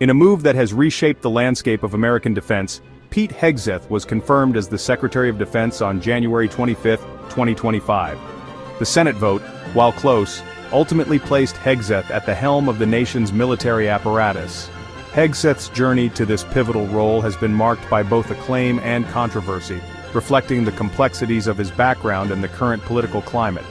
In a move that has reshaped the landscape of American defense, Pete Hegseth was confirmed as the Secretary of Defense on January 25, 2025. The Senate vote, while close, ultimately placed Hegseth at the helm of the nation's military apparatus. Hegseth's journey to this pivotal role has been marked by both acclaim and controversy, reflecting the complexities of his background and the current political climate.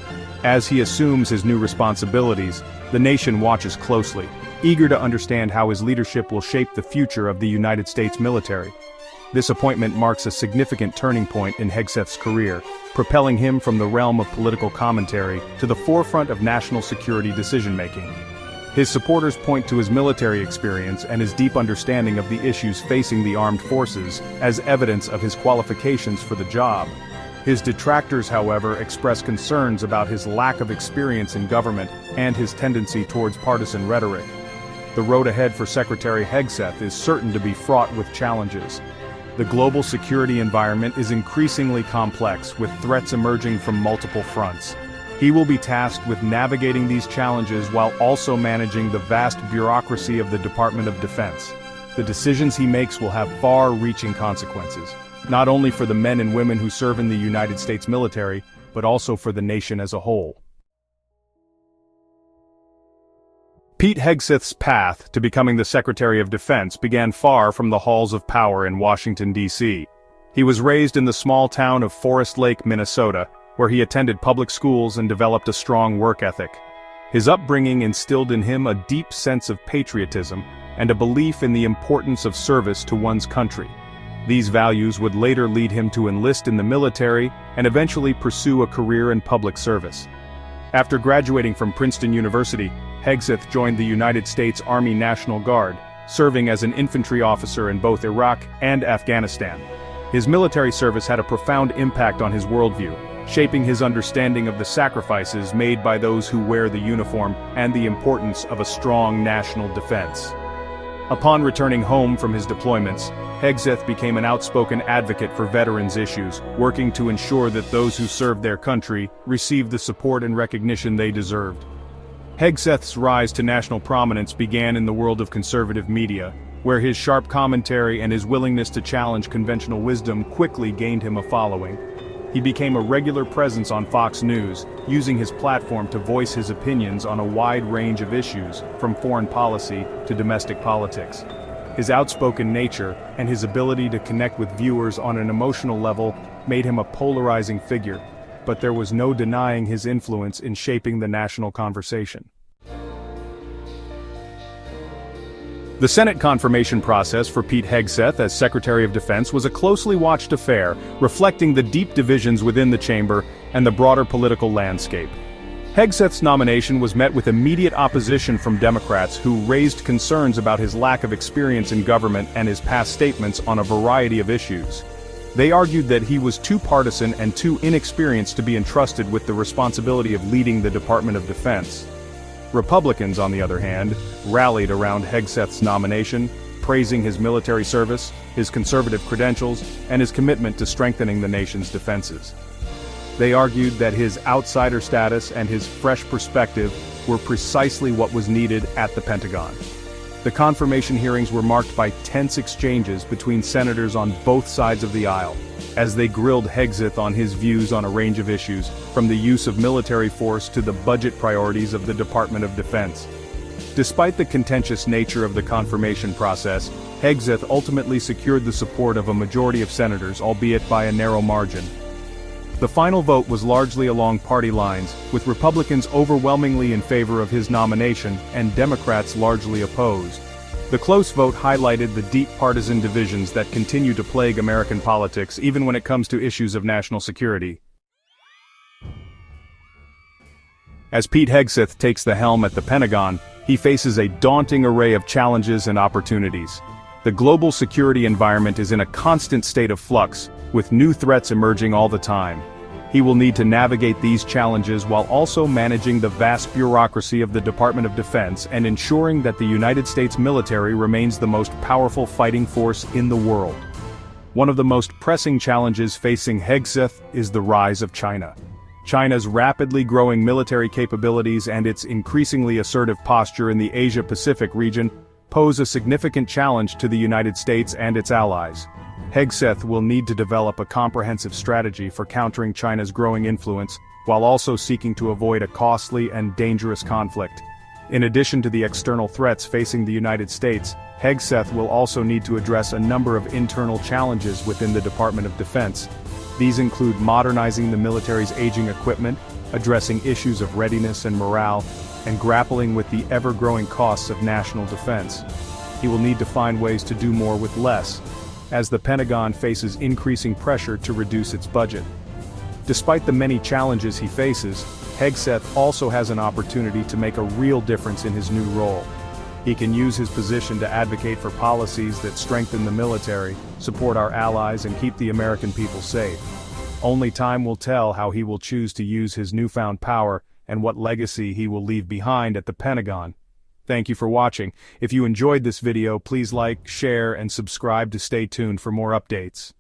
As he assumes his new responsibilities, the nation watches closely, eager to understand how his leadership will shape the future of the United States military. This appointment marks a significant turning point in Hegseth's career, propelling him from the realm of political commentary to the forefront of national security decision-making. His supporters point to his military experience and his deep understanding of the issues facing the armed forces as evidence of his qualifications for the job. His detractors, however, express concerns about his lack of experience in government and his tendency towards partisan rhetoric. The road ahead for Secretary Hegseth is certain to be fraught with challenges. The global security environment is increasingly complex, with threats emerging from multiple fronts. He will be tasked with navigating these challenges while also managing the vast bureaucracy of the Department of Defense. The decisions he makes will have far-reaching consequences, not only for the men and women who serve in the United States military, but also for the nation as a whole. Pete Hegseth's path to becoming the Secretary of Defense began far from the halls of power in Washington, D.C. He was raised in the small town of Forest Lake, Minnesota, where he attended public schools and developed a strong work ethic. His upbringing instilled in him a deep sense of patriotism and a belief in the importance of service to one's country. These values would later lead him to enlist in the military and eventually pursue a career in public service. After graduating from Princeton University, Hegseth joined the United States Army National Guard, serving as an infantry officer in both Iraq and Afghanistan. His military service had a profound impact on his worldview, shaping his understanding of the sacrifices made by those who wear the uniform and the importance of a strong national defense. Upon returning home from his deployments, Hegseth became an outspoken advocate for veterans' issues, working to ensure that those who served their country received the support and recognition they deserved. Hegseth's rise to national prominence began in the world of conservative media, where his sharp commentary and his willingness to challenge conventional wisdom quickly gained him a following. He became a regular presence on Fox News, using his platform to voice his opinions on a wide range of issues, from foreign policy to domestic politics. His outspoken nature and his ability to connect with viewers on an emotional level made him a polarizing figure, but there was no denying his influence in shaping the national conversation. The Senate confirmation process for Pete Hegseth as Secretary of Defense was a closely watched affair, reflecting the deep divisions within the chamber and the broader political landscape. Hegseth's nomination was met with immediate opposition from Democrats who raised concerns about his lack of experience in government and his past statements on a variety of issues. They argued that he was too partisan and too inexperienced to be entrusted with the responsibility of leading the Department of Defense. Republicans, on the other hand, rallied around Hegseth's nomination, praising his military service, his conservative credentials, and his commitment to strengthening the nation's defenses. They argued that his outsider status and his fresh perspective were precisely what was needed at the Pentagon. The confirmation hearings were marked by tense exchanges between senators on both sides of the aisle, as they grilled Hegseth on his views on a range of issues, from the use of military force to the budget priorities of the Department of Defense. Despite the contentious nature of the confirmation process, Hegseth ultimately secured the support of a majority of senators, albeit by a narrow margin. The final vote was largely along party lines, with Republicans overwhelmingly in favor of his nomination and Democrats largely opposed. The close vote highlighted the deep partisan divisions that continue to plague American politics even when it comes to issues of national security. As Pete Hegseth takes the helm at the Pentagon, he faces a daunting array of challenges and opportunities. The global security environment is in a constant state of flux, with new threats emerging all the time. He will need to navigate these challenges while also managing the vast bureaucracy of the Department of Defense and ensuring that the United States military remains the most powerful fighting force in the world. One of the most pressing challenges facing Hegseth is the rise of China. China's rapidly growing military capabilities and its increasingly assertive posture in the Asia-Pacific region pose a significant challenge to the United States and its allies. Hegseth will need to develop a comprehensive strategy for countering China's growing influence, while also seeking to avoid a costly and dangerous conflict. In addition to the external threats facing the United States, Hegseth will also need to address a number of internal challenges within the Department of Defense. These include modernizing the military's aging equipment, addressing issues of readiness and morale, and grappling with the ever-growing costs of national defense. He will need to find ways to do more with less, as the Pentagon faces increasing pressure to reduce its budget. Despite the many challenges he faces, Hegseth also has an opportunity to make a real difference in his new role. He can use his position to advocate for policies that strengthen the military, support our allies, and keep the American people safe. Only time will tell how he will choose to use his newfound power and what legacy he will leave behind at the Pentagon. Thank you for watching. If you enjoyed this video, please like, share, and subscribe to stay tuned for more updates.